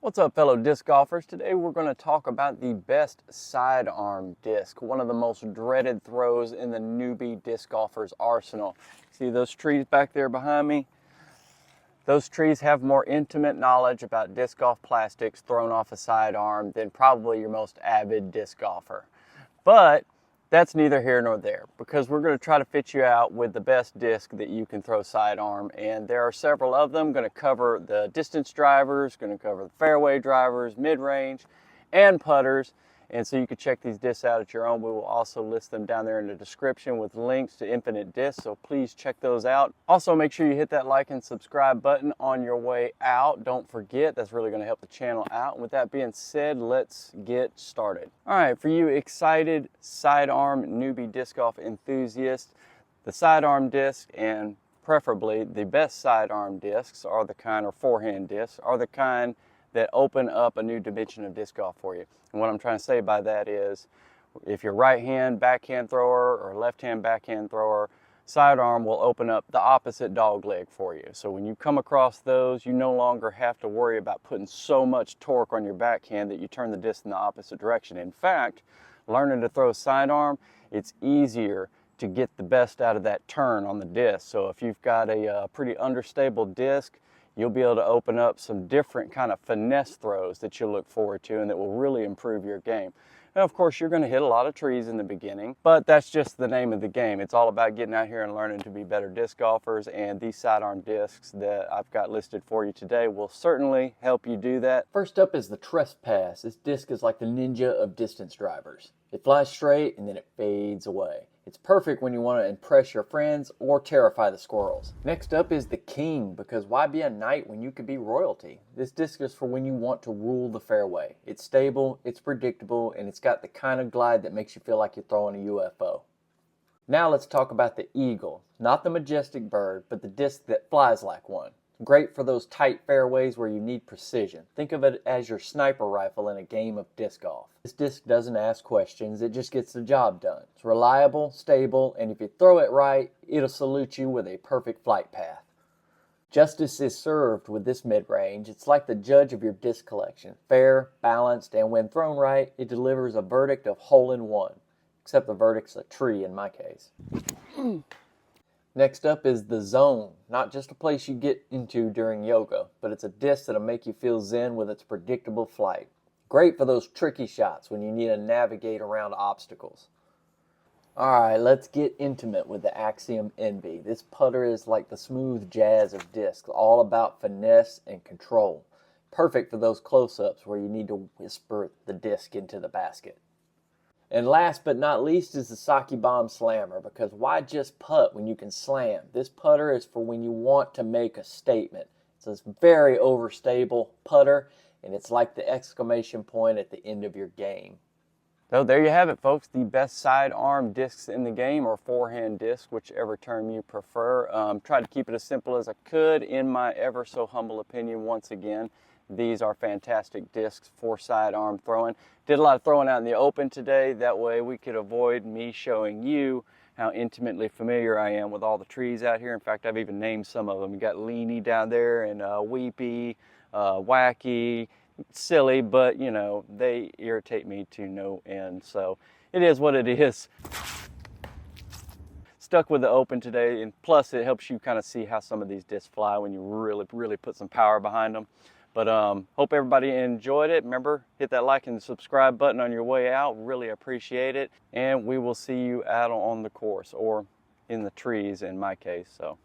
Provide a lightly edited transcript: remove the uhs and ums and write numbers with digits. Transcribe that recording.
What's up, fellow disc golfers? Today we're going to talk about the best sidearm disc, one of the most dreaded throws in the newbie disc golfer's arsenal. See those trees back there behind me? Those trees have more intimate knowledge about disc golf plastics thrown off a sidearm than probably your most avid disc golfer. But that's neither here nor there, because we're going to try to fit you out with the best disc that you can throw sidearm, and there are several of them. Going to cover the distance drivers, going to cover the fairway drivers, mid-range, and putters. And so you can check these discs out at your own. We will also list them down there in the description with links to infinite discs, so please check those out. Also, make sure you hit that like and subscribe button on your way out. Don't forget, that's really going to help the channel out. And with that being said, let's get started. All right, for you excited sidearm newbie disc golf enthusiasts, the sidearm disc, and preferably the best sidearm discs are the kind, or forehand discs, are the kind that open up a new dimension of disc golf for you. And what I'm trying to say by that is, if you're right-hand backhand thrower or left-hand backhand thrower, sidearm will open up the opposite dog leg for you. So when you come across those, you no longer have to worry about putting so much torque on your backhand that you turn the disc in the opposite direction. In fact, learning to throw sidearm, it's easier to get the best out of that turn on the disc. So if you've got a pretty understable disc, you'll be able to open up some different kind of finesse throws that you'll look forward to and that will really improve your game. And of course, you're going to hit a lot of trees in the beginning, but that's just the name of the game. It's all about getting out here and learning to be better disc golfers, and these sidearm discs that I've got listed for you today will certainly help you do that. First up is the Trespass. This disc is like the ninja of distance drivers. It flies straight and then it fades away. It's perfect when you want to impress your friends or terrify the squirrels. Next up is the King, because why be a knight when you could be royalty? This disc is for when you want to rule the fairway. It's stable, it's predictable, and it's got the kind of glide that makes you feel like you're throwing a UFO. Now let's talk about the Eagle. Not the majestic bird, but the disc that flies like one. Great for those tight fairways where you need precision. Think of it as your sniper rifle in a game of disc golf. This disc doesn't ask questions, it just gets the job done. It's reliable, stable, and if you throw it right, it'll salute you with a perfect flight path. Justice is served with this mid-range. It's like the judge of your disc collection. Fair, balanced, and when thrown right, it delivers a verdict of hole in one. Except the verdict's a tree in my case. Next up is the Zone. Not just a place you get into during yoga, but it's a disc that'll make you feel zen with its predictable flight. Great for those tricky shots when you need to navigate around obstacles. Alright, let's get intimate with the Axiom Envy. This putter is like the smooth jazz of discs, all about finesse and control. Perfect for those close-ups where you need to whisper the disc into the basket. And last but not least is the Sake Bomb Slammer, because why just putt when you can slam? This putter is for when you want to make a statement. It's a very overstable putter, and it's like the exclamation point at the end of your game. So there you have it, folks. The best sidearm discs in the game, or forehand disc, whichever term you prefer. Tried to keep it as simple as I could in my ever so humble opinion once again. These are fantastic discs for sidearm throwing. Did a lot of throwing out in the open today. That way we could avoid me showing you how intimately familiar I am with all the trees out here. In fact, I've even named some of them. You got Leany down there, and Weepy, Wacky, silly, but you know, they irritate me to no end. So it is what it is. Stuck with the open today, and plus it helps you kind of see how some of these discs fly when you really put some power behind them. But hope everybody enjoyed it. Remember, hit that like and subscribe button on your way out. Really appreciate it. And we will see you out on the course, or in the trees in my case. So